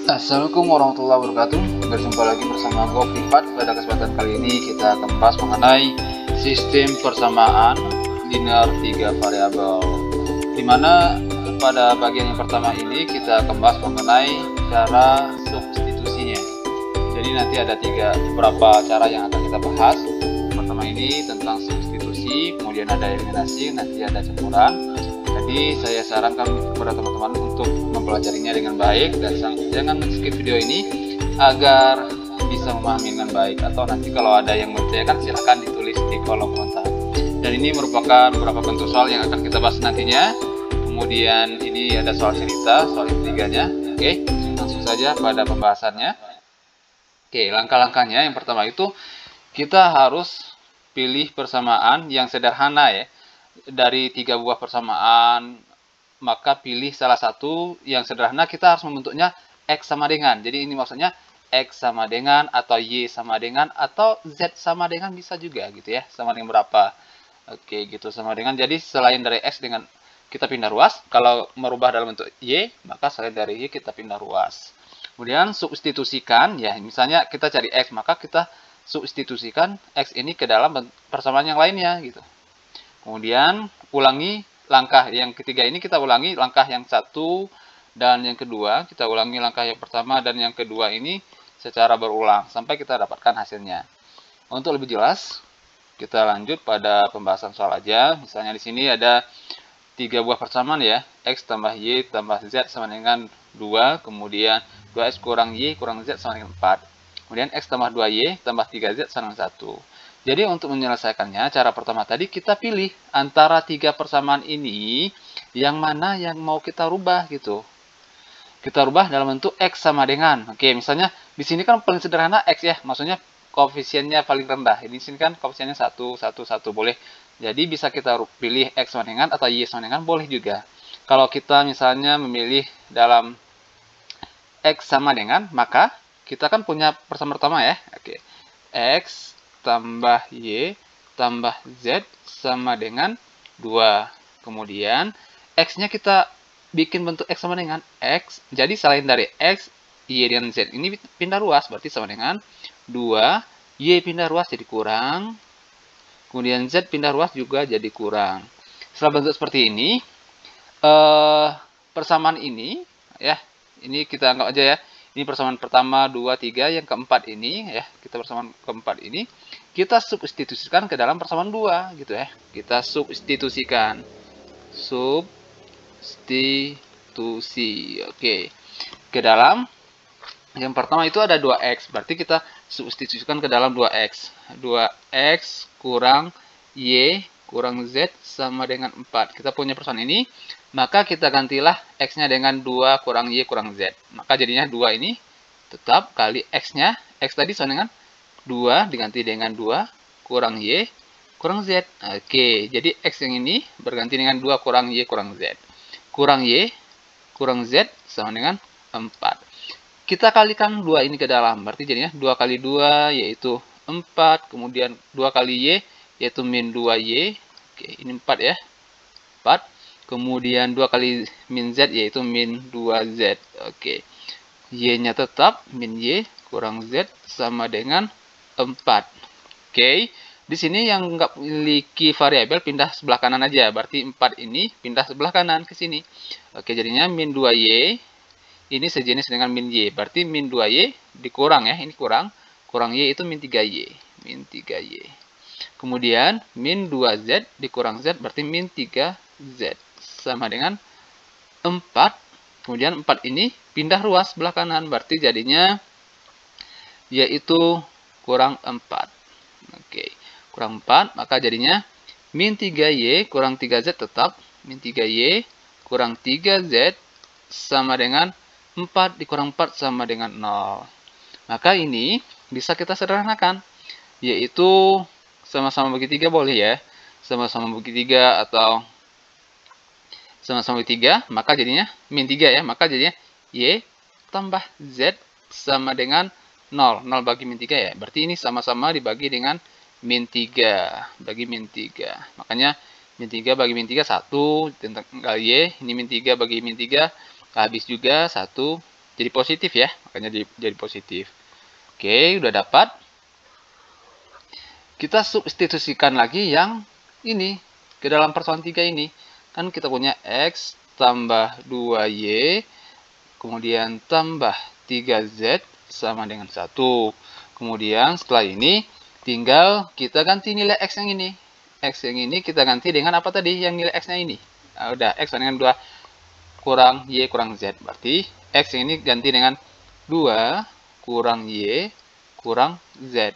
Assalamualaikum warahmatullahi wabarakatuh. Berjumpa lagi bersama Go Privat. Pada kesempatan kali ini kita akan membahas mengenai sistem persamaan linear 3 variabel, dimana pada bagian yang pertama ini kita akan membahas mengenai cara substitusinya. Jadi nanti ada beberapa cara yang akan kita bahas. Pertama ini tentang substitusi, kemudian ada eliminasi, nanti ada campuran. Jadi saya sarankan kepada teman-teman untuk mempelajarinya dengan baik dan jangan skip video ini agar bisa memahami dengan baik, atau nanti kalau ada yang bertanyakan silahkan ditulis di kolom komentar. Dan ini merupakan beberapa bentuk soal yang akan kita bahas nantinya. Kemudian ini ada soal cerita, soal ketiganya. Oke, langsung saja pada pembahasannya. Oke, langkah-langkahnya yang pertama itu kita harus pilih persamaan yang sederhana ya. Dari 3 buah persamaan, maka pilih salah satu yang sederhana. Kita harus membentuknya X sama dengan. Jadi ini maksudnya X sama dengan, atau Y sama dengan, atau Z sama dengan bisa juga gitu ya. Sama dengan berapa. Oke gitu, sama dengan. Jadi selain dari X dengan kita pindah ruas. Kalau merubah dalam bentuk Y, maka selain dari Y kita pindah ruas. Kemudian substitusikan ya. Misalnya kita cari X, maka kita substitusikan X ini ke dalam persamaan yang lainnya gitu. Kemudian ulangi langkah yang ketiga ini, kita ulangi langkah yang satu dan yang kedua. Kita ulangi langkah yang pertama dan yang kedua ini secara berulang sampai kita dapatkan hasilnya. Untuk lebih jelas, kita lanjut pada pembahasan soal aja. Misalnya di sini ada 3 buah persamaan ya. X tambah Y tambah Z sama dengan 2. Kemudian 2X kurang Y kurang Z sama dengan 4. Kemudian X tambah 2Y tambah 3Z sama dengan 1. Jadi untuk menyelesaikannya, cara pertama tadi kita pilih antara 3 persamaan ini yang mana yang mau kita rubah gitu. Kita rubah dalam bentuk X sama dengan. Oke, misalnya di sini kan paling sederhana X ya, maksudnya koefisiennya paling rendah. Di sini kan koefisiennya 1, 1, 1 boleh. Jadi bisa kita pilih X sama dengan atau Y sama dengan boleh juga. Kalau kita misalnya memilih dalam X sama dengan, maka kita kan punya persamaan pertama ya. Oke. X tambah Y tambah Z sama dengan 2. Kemudian X-nya kita bikin bentuk X sama dengan X. Jadi selain dari X, Y dan Z ini pindah ruas, berarti sama dengan 2. Y pindah ruas jadi kurang. Kemudian Z pindah ruas juga jadi kurang. Setelah bentuk seperti ini, persamaan ini ya, ini kita anggap aja ya. Ini persamaan pertama, 2, 3, yang keempat ini ya, kita persamaan keempat ini kita substitusikan ke dalam persamaan 2 gitu ya. Kita substitusikan. Substitusi. Oke. Ke dalam yang pertama itu ada 2X, berarti kita substitusikan ke dalam 2X. 2X kurang Y kurang Z sama dengan 4. Kita punya persamaan ini, maka kita gantilah X-nya dengan 2 kurang Y kurang Z. Maka jadinya 2 ini tetap kali X-nya. X tadi sama dengan 2 diganti dengan 2 kurang Y kurang Z. Oke, jadi X yang ini berganti dengan 2 kurang Y kurang Z. Kurang Y kurang Z sama dengan 4. Kita kalikan 2 ini ke dalam, berarti jadinya 2 kali 2 yaitu 4. Kemudian 2 kali Y yaitu min 2Y. Oke, ini 4 ya. 4. Kemudian 2 kali min Z yaitu min 2Z. Oke. Y-nya tetap min Y kurang Z sama dengan 4. Oke. Di sini yang nggak memiliki variabel pindah sebelah kanan aja. Berarti 4 ini pindah sebelah kanan ke sini. Oke, jadinya min 2Y ini sejenis dengan min Y. Berarti min 2Y dikurang ya. Ini kurang. Kurang Y itu min 3Y. Min 3Y. Kemudian min 2Z dikurang Z berarti min 3Z sama dengan 4. Kemudian 4 ini pindah ruas sebelah kanan, berarti jadinya yaitu kurang 4. Oke, kurang 4, maka jadinya min 3Y kurang 3Z tetap. Min 3Y kurang 3Z sama dengan 4 dikurang 4 sama dengan 0. Maka ini bisa kita sederhanakan, yaitu sama-sama bagi 3 boleh ya. Sama-sama bagi 3 atau sama-sama bagi 3, maka jadinya min 3 ya. Maka jadinya Y tambah Z sama dengan 0. 0 bagi min 3 ya. Berarti ini sama-sama dibagi dengan min 3. Bagi min 3. Makanya min 3 bagi min 3, 1. Tinggal Y. Ini min 3 bagi min 3. Habis juga 1 jadi positif ya, makanya jadi positif. Oke, udah dapat. Kita substitusikan lagi yang ini ke dalam persoalan 3 ini. Kan kita punya X tambah 2Y, kemudian tambah 3Z sama dengan 1. Kemudian setelah ini tinggal kita ganti nilai X yang ini. X yang ini kita ganti dengan apa tadi yang nilai X-nya ini. Nah, udah, X sama dengan 2 kurang Y kurang Z. Berarti X yang ini ganti dengan 2 kurang Y kurang Z.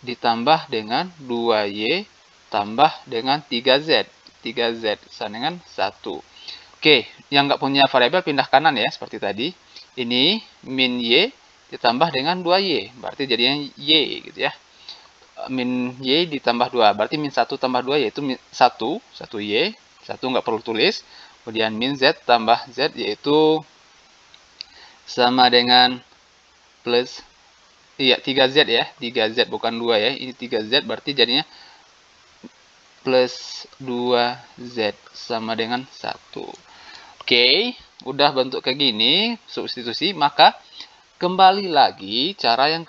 Ditambah dengan 2Y tambah dengan 3Z. 3Z sama dengan 1. Oke, yang nggak punya variabel pindah kanan ya, seperti tadi. Ini min Y ditambah dengan 2Y. Berarti jadinya Y gitu ya. Min Y ditambah 2. Berarti min 1 tambah 2 yaitu 1. 1Y. 1 nggak perlu tulis. Kemudian min Z tambah Z yaitu sama dengan plus, iya 3Z ya. 3Z bukan 2 ya. Ini 3Z berarti jadinya plus 2Z sama dengan 1. Oke, udah bentuk kayak gini, substitusi, maka kembali lagi cara yang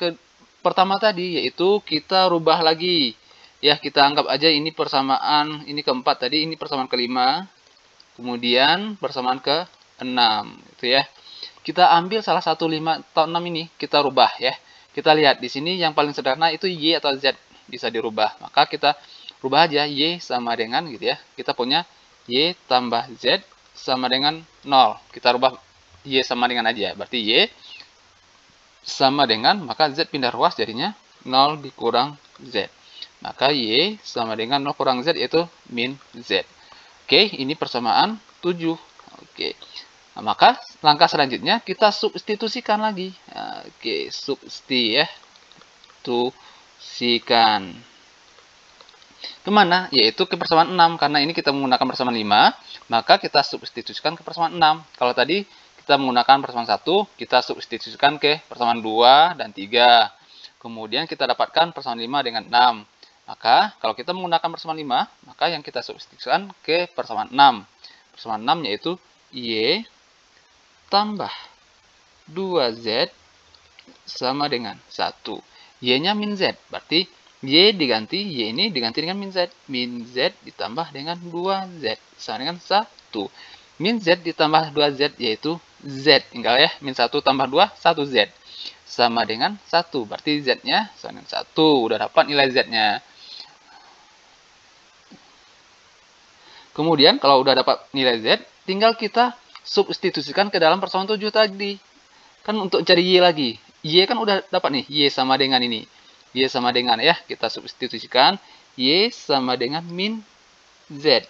pertama tadi, yaitu kita rubah lagi. Ya, kita anggap aja ini persamaan, ini keempat tadi, ini persamaan kelima, kemudian persamaan ke-6, gitu ya. Kita ambil salah satu 5 atau 6 ini, kita rubah ya. Kita lihat di sini yang paling sederhana itu Y atau Z bisa dirubah. Maka kita rubah aja Y sama dengan gitu ya. Kita punya Y tambah Z sama dengan 0. Kita rubah Y sama dengan aja. Berarti Y sama dengan, maka Z pindah ruas jadinya 0 dikurang Z. Maka Y sama dengan 0 kurang Z yaitu min Z. Oke, ini persamaan 7. Oke. Nah, maka langkah selanjutnya kita substitusikan lagi. Oke, substitusikan. Kemana? Yaitu ke persamaan 6. Karena ini kita menggunakan persamaan 5, maka kita substitusikan ke persamaan 6. Kalau tadi kita menggunakan persamaan 1, kita substitusikan ke persamaan 2 dan 3. Kemudian kita dapatkan persamaan 5 dengan 6. Maka kalau kita menggunakan persamaan 5, maka yang kita substitusikan ke persamaan 6. Persamaan 6 yaitu Y tambah 2Z sama dengan 1. Y-nya min Z. Berarti Y diganti, Y ini diganti dengan min Z. Min Z ditambah dengan 2Z sama dengan 1. Min Z ditambah 2Z yaitu Z. Tinggal ya, min 1 tambah 2, 1Z. Sama dengan 1. Berarti Z-nya sama dengan 1. Udah dapat nilai Z-nya. Kemudian kalau udah dapat nilai Z, tinggal kita substitusikan ke dalam persamaan 7 tadi. Kan untuk cari Y lagi. Y kan udah dapat nih, Y sama dengan ini. Y sama dengan ya, kita substitusikan Y sama dengan min Z.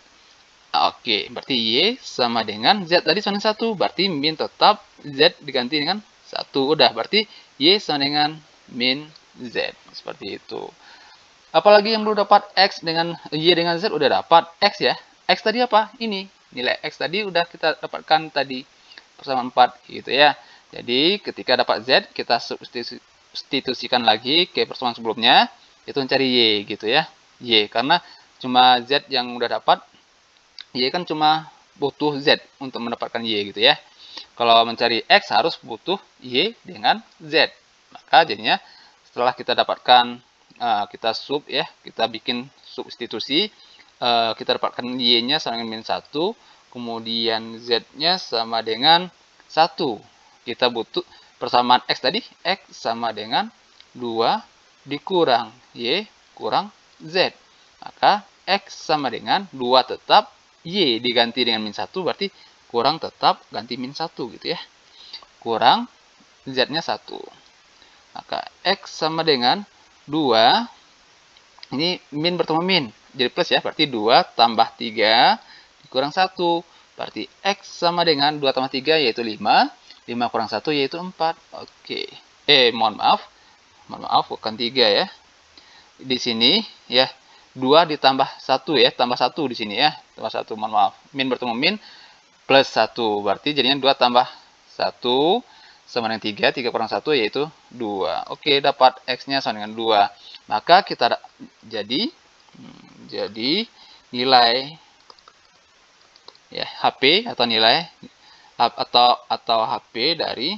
Oke, berarti Y sama dengan Z tadi sama dengan 1. Berarti min tetap, Z diganti dengan 1. Udah, berarti Y sama dengan min Z. Seperti itu. Apalagi yang belum dapat X dengan Y dengan Z udah dapat X ya. X tadi apa? Ini. Nilai X tadi udah kita dapatkan tadi. Persamaan 4 gitu ya. Jadi ketika dapat Z, kita substitusikan lagi ke persamaan sebelumnya. Itu mencari Y gitu ya. Y, karena cuma Z yang udah dapat. Y kan cuma butuh Z untuk mendapatkan Y gitu ya. Kalau mencari X harus butuh Y dengan Z. Maka jadinya setelah kita dapatkan, kita sub ya, kita bikin substitusi, kita dapatkan Y-nya sama dengan min 1, kemudian Z-nya sama dengan 1. Kita butuh persamaan X tadi, X sama dengan 2 dikurang Y kurang Z. Maka X sama dengan 2 tetap, Y diganti dengan min 1, berarti kurang tetap ganti min 1 gitu ya. Kurang Z-nya 1. Maka X sama dengan 2, ini min bertemu min, jadi plus ya, berarti 2 tambah 3 dikurang 1. Berarti X sama dengan 2 tambah 3 yaitu 5. 5 kurang 1 yaitu 4. Oke. Mohon maaf, bukan 3 ya. Di sini ya, 2 ditambah 1 ya, tambah 1 di sini ya. Tambah 1, mohon maaf. Min bertemu min plus 1. Berarti jadinya 2 tambah 1 sama dengan 3. 3 kurang 1 yaitu 2. Oke, dapat X-nya sama dengan 2. Maka kita jadi nilai ya HP atau nilai atau HP dari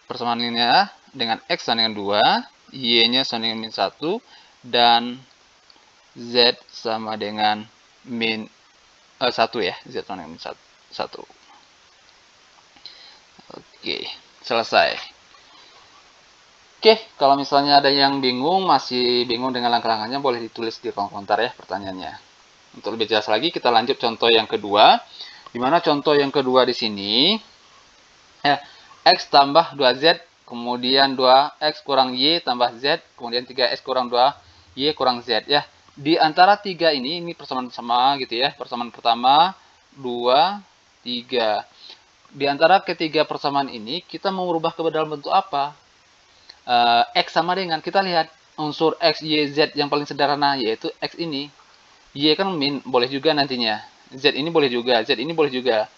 persamaan linear dengan X sama dengan 2, Y-nya sama dengan min 1, dan Z sama dengan min 1 ya. Z sama dengan min 1. Oke, selesai. Oke, kalau misalnya ada yang masih bingung dengan langkah-langkahnya, boleh ditulis di kolom komentar ya pertanyaannya. Untuk lebih jelas lagi, kita lanjut contoh yang kedua. Di mana contoh yang kedua di sini, ya, X tambah 2Z, kemudian 2X kurang Y tambah Z, kemudian 3X kurang 2Y kurang Z. Ya, di antara tiga ini persamaan sama gitu ya. Persamaan pertama, 2, 3. Di antara ketiga persamaan ini, kita mau merubah ke dalam bentuk apa? X sama dengan, kita lihat unsur X, Y, Z yang paling sederhana, yaitu X ini. Y kan min, boleh juga nantinya. Z ini boleh juga, Z ini boleh juga.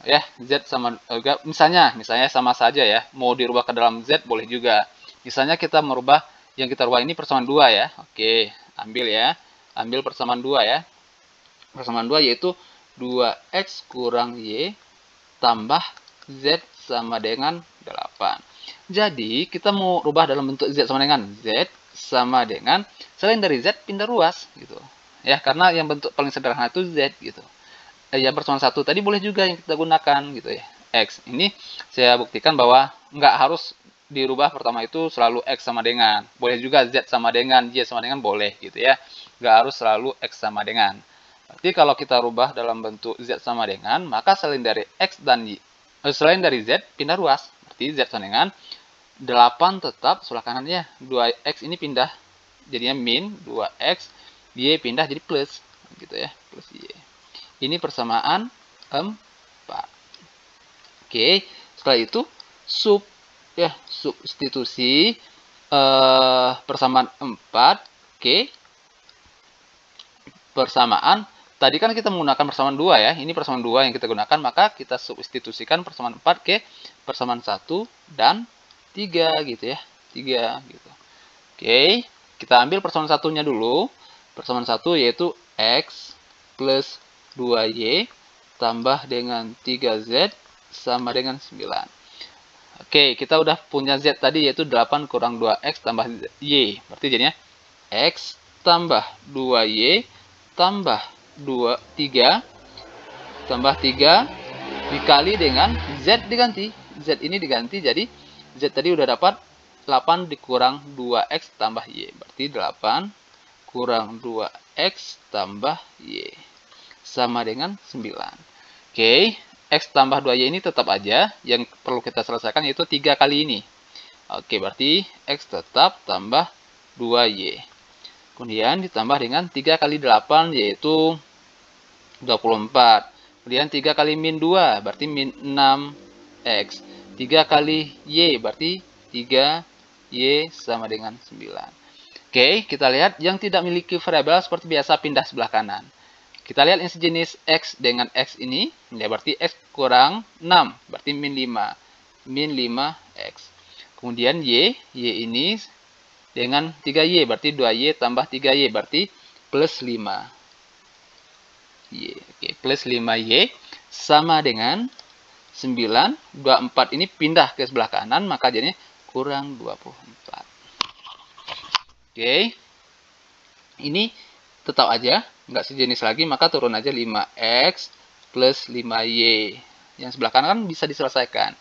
Ya, Z sama, misalnya sama saja ya. Mau dirubah ke dalam Z, boleh juga. Misalnya kita merubah, yang kita rubah ini persamaan 2 ya. Oke, ambil ya. Ambil persamaan 2 ya. Persamaan 2 yaitu 2X kurang Y tambah Z sama dengan 8. Jadi, kita mau rubah dalam bentuk Z sama dengan Z sama dengan, selain dari Z, pindah ruas, gitu. Ya, karena yang bentuk paling sederhana itu Z, gitu. Yang persamaan 1 tadi boleh juga yang kita gunakan, gitu ya. X. Ini saya buktikan bahwa nggak harus dirubah pertama itu selalu X sama dengan. Boleh juga Z sama dengan, Y sama dengan, boleh, gitu ya. Nggak harus selalu X sama dengan. Berarti kalau kita rubah dalam bentuk Z sama dengan, maka selain dari X dan Y, selain dari Z, pindah ruas. Berarti Z sama dengan 8 tetap sebelah kanannya. 2X ini pindah jadinya min, 2X, Y pindah jadi plus, gitu ya, plus Y. Ini persamaan 4. Oke, setelah itu substitusi persamaan 4 ke persamaan. Tadi kan kita menggunakan persamaan 2 ya. Ini persamaan 2 yang kita gunakan, maka kita substitusikan persamaan 4 ke persamaan 1 dan 3 gitu ya. 3 gitu. Oke, kita ambil persamaan satunya dulu. Persamaan 1 yaitu X plus 2Y tambah dengan 3Z sama dengan 9. Oke, kita udah punya Z tadi yaitu 8 kurang 2X tambah Y. Berarti jadinya X tambah 2Y tambah 3 tambah 3 dikali dengan Z diganti. Z ini diganti, jadi Z tadi udah dapat 8 dikurang 2X tambah Y. Berarti 8 kurang 2X tambah Y sama dengan 9. Oke, X tambah 2Y ini tetap aja. Yang perlu kita selesaikan yaitu 3 kali ini. Oke, berarti X tetap tambah 2Y. Kemudian ditambah dengan 3 kali 8 yaitu 24. Kemudian 3 kali min 2 berarti min 6X. 3 kali Y berarti 3Y sama dengan 9. Oke, kita lihat yang tidak memiliki variabel seperti biasa pindah sebelah kanan. Kita lihat yang sejenis X dengan X ini, ya berarti X kurang 6, berarti min 5. Min 5X. Kemudian Y ini dengan 3Y, berarti 2Y tambah 3Y, berarti plus 5. Y. Oke, plus 5Y sama dengan 9. 24 ini pindah ke sebelah kanan, maka jadinya kurang 24. Oke. Ini tetap aja, nggak sejenis lagi, maka turun aja 5X plus 5Y. Yang sebelah kanan kan bisa diselesaikan.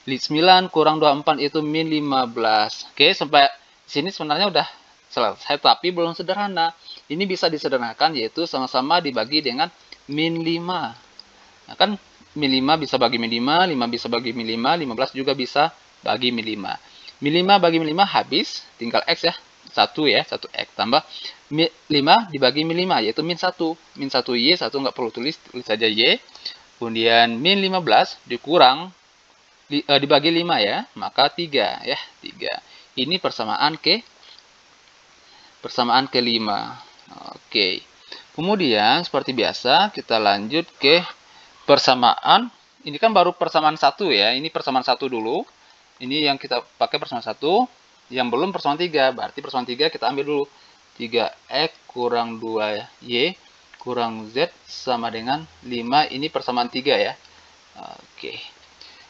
9 kurang 24 itu min 15. Oke, sampai sini sebenarnya udah selesai, tapi belum sederhana. Ini bisa disederhanakan, yaitu sama-sama dibagi dengan min 5. Nah, kan min 5 bisa bagi min 5, 5 bisa bagi min 5, 15 juga bisa bagi min 5. Min 5 bagi min 5 habis, tinggal X ya. 1 ya, 1X tambah 5 dibagi min 5, yaitu min 1. Min 1Y, 1 nggak perlu tulis saja Y. Kemudian min 15 dikurang, dibagi 5 ya, maka 3 ya, 3. Ini persamaan kelima. Oke. Kemudian seperti biasa kita lanjut ke persamaan. Ini kan baru persamaan 1 ya. Ini persamaan 1 dulu. Ini yang kita pakai persamaan 1. Yang belum persamaan 3. Berarti persamaan 3 kita ambil dulu. 3X kurang 2Y kurang Z sama dengan 5. Ini persamaan 3 ya. Oke.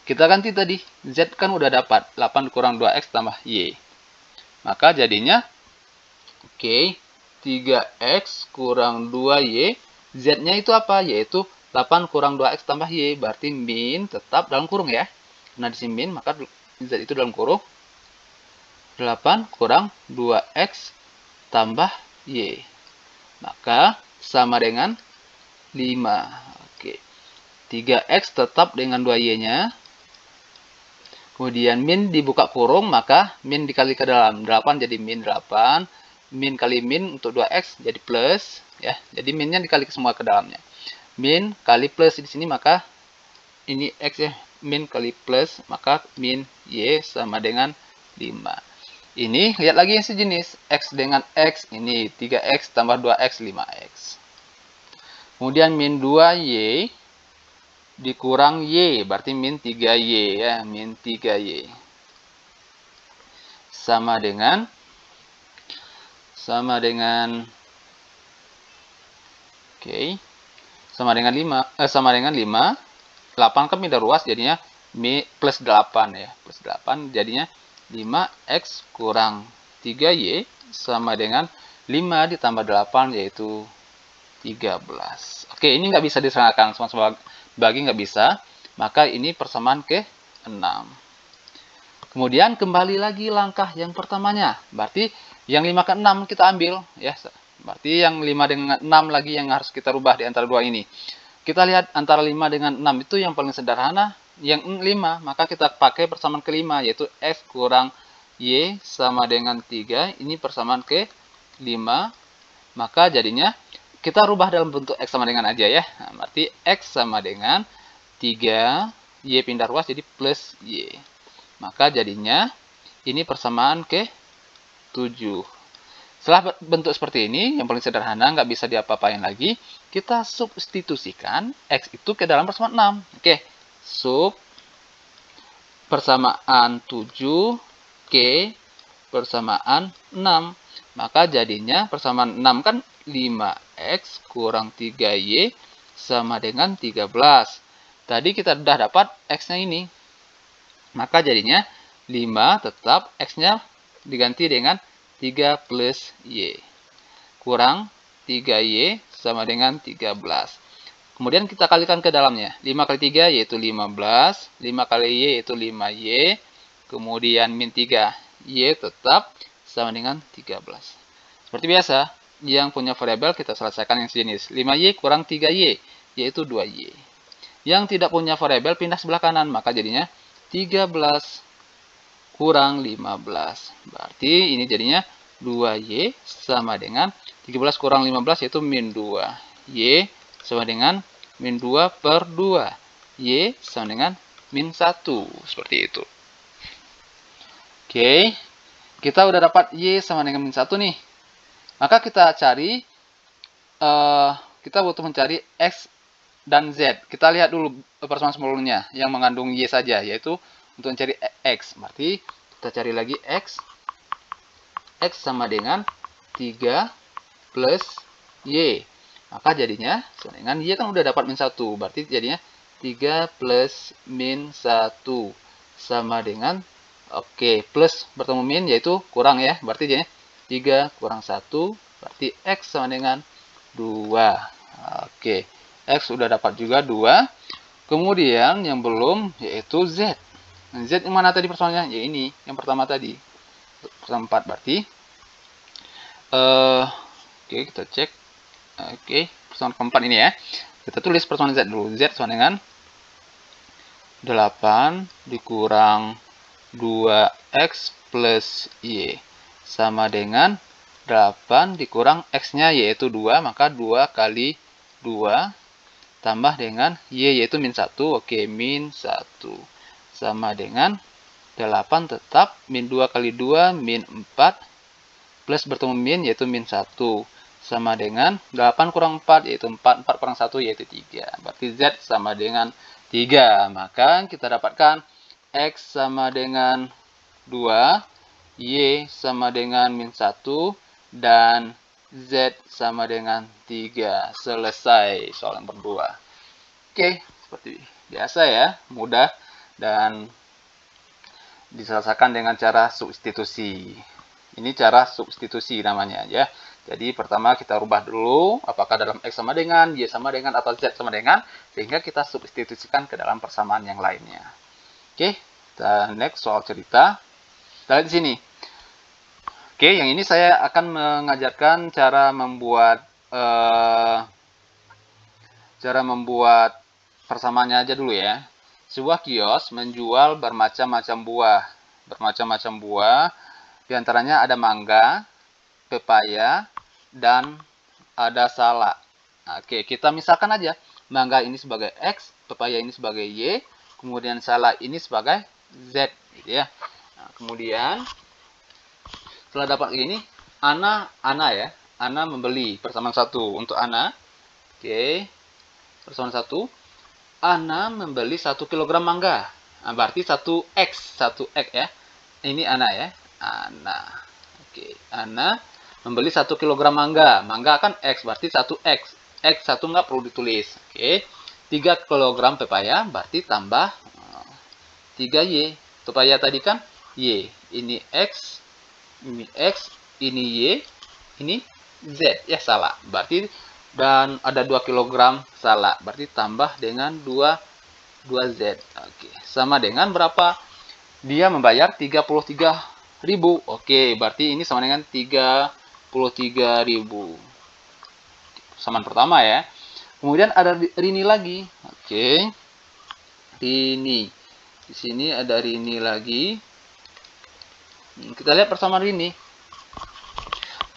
Kita ganti tadi, Z kan udah dapat 8 kurang 2X tambah Y. Maka jadinya, oke, 3X kurang 2Y, Z-nya itu apa? Yaitu 8 kurang 2X tambah Y, berarti min tetap dalam kurung ya. Karena di sini min, maka Z itu dalam kurung 8 kurang 2X tambah Y. Maka sama dengan 5. Oke. 3X tetap dengan 2Y-nya. Kemudian min dibuka kurung, maka min dikali ke dalam. 8 jadi min 8. Min kali min untuk 2X jadi plus. Ya, jadi minnya dikali semua ke dalamnya. Min kali plus di sini, maka ini X ya. Min kali plus, maka min Y sama dengan 5. Ini, lihat lagi yang sejenis. X dengan X, ini 3X tambah 2X, 5X. Kemudian min 2Y dikurang Y, berarti min 3Y ya, min 3Y. Sama dengan sama dengan 5. 8 kan pindah ruas jadinya plus 8 ya, plus 8 jadinya 5X kurang 3Y sama dengan 5 ditambah 8 yaitu 13. Oke, ini nggak bisa disamakan sama bagi, nggak bisa, maka ini persamaan ke 6. Kemudian kembali lagi langkah yang pertamanya, berarti yang 5 ke 6 kita ambil ya, berarti yang 5 dengan 6 lagi yang harus kita rubah di antara dua ini. Kita lihat antara 5 dengan 6 itu yang paling sederhana yang 5, maka kita pakai persamaan ke-5 yaitu X kurang Y sama dengan 3, ini persamaan ke 5, maka jadinya kita rubah dalam bentuk X sama dengan aja ya. Nah, berarti X sama dengan 3, Y pindah ruas jadi plus Y. Maka jadinya ini persamaan ke 7. Setelah bentuk seperti ini, yang paling sederhana, nggak bisa diapa-apain lagi, kita substitusikan X itu ke dalam persamaan 6. Oke, sub persamaan 7 ke persamaan 6. Maka jadinya persamaan 6 kan 5X kurang 3Y sama dengan 13. Tadi kita sudah dapat X-nya ini. Maka jadinya 5 tetap X-nya diganti dengan 3 plus Y. Kurang 3Y sama dengan 13. Kemudian kita kalikan ke dalamnya. 5 kali 3 yaitu 15. 5 kali Y yaitu 5Y. Kemudian min 3Y tetap sama dengan 13. Seperti biasa, yang punya variabel kita selesaikan yang sejenis. 5Y kurang 3Y, yaitu 2Y. Yang tidak punya variabel pindah sebelah kanan, maka jadinya 13 kurang 15. Berarti ini jadinya 2Y sama dengan 13 kurang 15, yaitu min 2. Y sama dengan min 2 per 2. Y sama dengan min 1. Seperti itu. Oke, kita udah dapat Y sama dengan min 1 nih. Maka kita cari, kita butuh mencari X dan Z. Kita lihat dulu persamaan sebelumnya yang mengandung Y saja, yaitu untuk mencari X. Berarti kita cari lagi X. X sama dengan 3 plus Y. Maka jadinya sama dengan Y kan udah dapat min 1. Berarti jadinya 3 plus min 1 sama dengan, oke, plus bertemu min yaitu kurang ya. Berarti jadinya 3 kurang 1, berarti X sama dengan 2. Oke, X sudah dapat juga 2. Kemudian yang belum yaitu Z. Z yang mana tadi persamaannya? Ya ini, yang pertama tadi. Persamaan 4 berarti. Oke, kita cek. Oke, persamaan keempat ini ya. Kita tulis persamaan Z dulu. Z sama dengan 8 dikurang 2X plus Y. Sama dengan 8 dikurang X-nya yaitu 2, maka 2 kali 2 tambah dengan Y yaitu min 1. Oke, min 1 sama dengan 8 tetap min 2 kali 2 min 4 plus bertemu min yaitu min 1 sama dengan 8 kurang 4 yaitu 4. 4 kurang 1 yaitu 3. Berarti Z sama dengan 3. Maka kita dapatkan X sama dengan 2, Y sama dengan min 1, dan Z sama dengan 3. Selesai soal nomor 2. Oke, seperti biasa ya, mudah dan diselesaikan dengan cara substitusi. Ini cara substitusi namanya ya. Jadi pertama kita rubah dulu apakah dalam X sama dengan, Y sama dengan, atau Z sama dengan, sehingga kita substitusikan ke dalam persamaan yang lainnya. Oke, kita next soal cerita. Kita lihat di sini. Oke, yang ini saya akan mengajarkan cara membuat persamaannya aja dulu ya. Sebuah kios menjual bermacam-macam buah. Di antaranya ada mangga, pepaya, dan ada salak. Oke, kita misalkan aja. Mangga ini sebagai X, pepaya ini sebagai Y, kemudian salak ini sebagai Z, gitu ya. Nah, kemudian setelah dapat ini, Ana membeli persamaan 1 untuk Ana. Oke, persamaan 1. Ana membeli 1 kg mangga. Nah, berarti 1X ya. Ini Ana ya. Ana. Oke, Ana membeli 1 kg mangga. Mangga kan X, berarti 1X. X 1 nggak perlu ditulis. Oke. 3 kg pepaya, berarti tambah 3Y. Pepaya tadi kan Y. Ini X, ini Y, ini Z. Ya, salah. Berarti, dan ada 2 kg salak. Berarti tambah dengan 2Z. Oke. Sama dengan berapa? Dia membayar 33.000. Oke, berarti ini sama dengan 33.000. Persamaan pertama ya. Kemudian ada Rini lagi. Oke. Rini. Di sini ada Rini lagi. Kita lihat persamaan Rini.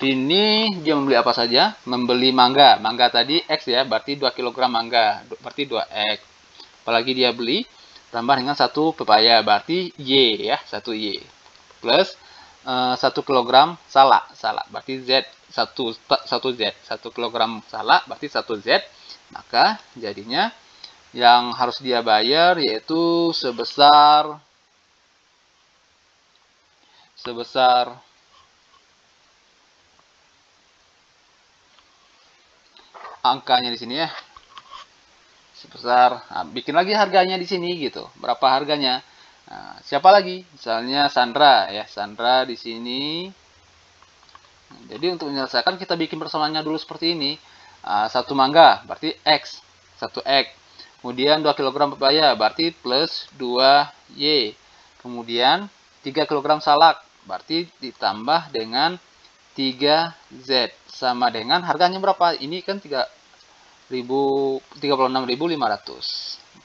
Rini dia membeli apa saja? Membeli mangga. Mangga tadi X ya, berarti 2 kg mangga. Berarti 2X. Apalagi dia beli tambah dengan 1 pepaya, berarti Y ya, 1Y. Plus 1 kg salak, berarti Z, 1Z, 1 kg salak berarti 1Z, maka jadinya yang harus dia bayar yaitu sebesar angkanya di sini ya, sebesar, nah, bikin lagi harganya di sini gitu, berapa harganya. Nah, siapa lagi? Misalnya Sandra ya, Sandra di sini. Jadi untuk menyelesaikan kita bikin persamaannya dulu seperti ini. 1 mangga berarti X, 1X. Kemudian 2 kg pepaya berarti plus 2Y. Kemudian 3 kg salak berarti ditambah dengan 3Z sama dengan harganya berapa? Ini kan 36.500.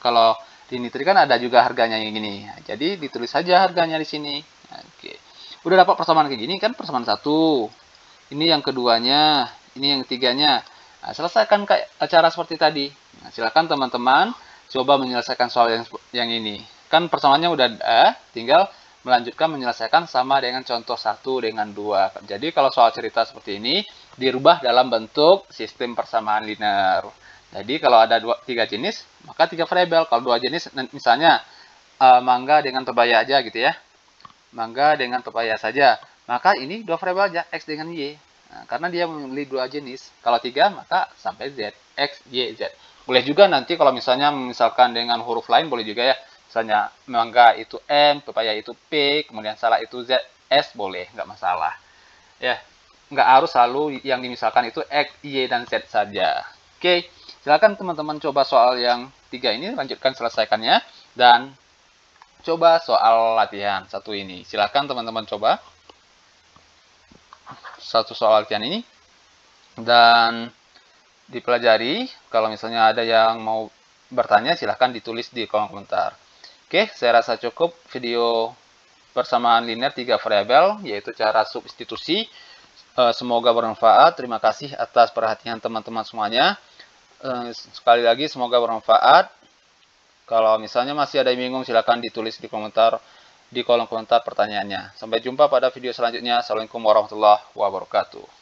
Kalau di Nitri kan ada juga harganya yang gini. Jadi ditulis saja harganya di sini. Oke. Udah dapat persamaan kayak gini kan, persamaan 1. Ini yang keduanya, ini yang ketiganya. Nah, selesaikan cara seperti tadi. Nah, silakan teman-teman coba menyelesaikan soal yang ini. Kan persamaannya udah ada, tinggal melanjutkan menyelesaikan sama dengan contoh 1 dengan 2. Jadi kalau soal cerita seperti ini dirubah dalam bentuk sistem persamaan linear. Jadi kalau ada 3 jenis, maka 3 variabel. Kalau 2 jenis, misalnya mangga dengan pepaya aja gitu ya. Mangga dengan pepaya saja. Maka ini 2 variabel aja, X dengan Y. Nah, karena dia memilih 2 jenis. Kalau 3, maka sampai Z. X, Y, Z. Boleh juga nanti kalau misalkan dengan huruf lain, boleh juga ya. Misalnya mangga itu M, pepaya itu P, kemudian salak itu Z, S, boleh, nggak masalah. Ya, nggak harus selalu yang dimisalkan itu X, Y, dan Z saja. Oke. Silakan teman-teman coba soal yang 3 ini, lanjutkan selesaikannya, dan coba soal latihan 1 ini. Silakan teman-teman coba 1 soal latihan ini, dan dipelajari. Kalau misalnya ada yang mau bertanya, silakan ditulis di kolom komentar. Oke, saya rasa cukup video persamaan linear 3 variabel, yaitu cara substitusi. Semoga bermanfaat. Terima kasih atas perhatian teman-teman semuanya. Sekali lagi semoga bermanfaat. Kalau misalnya masih ada yang bingung, silakan ditulis di kolom komentar pertanyaannya. Sampai jumpa pada video selanjutnya. Assalamualaikum warahmatullahi wabarakatuh.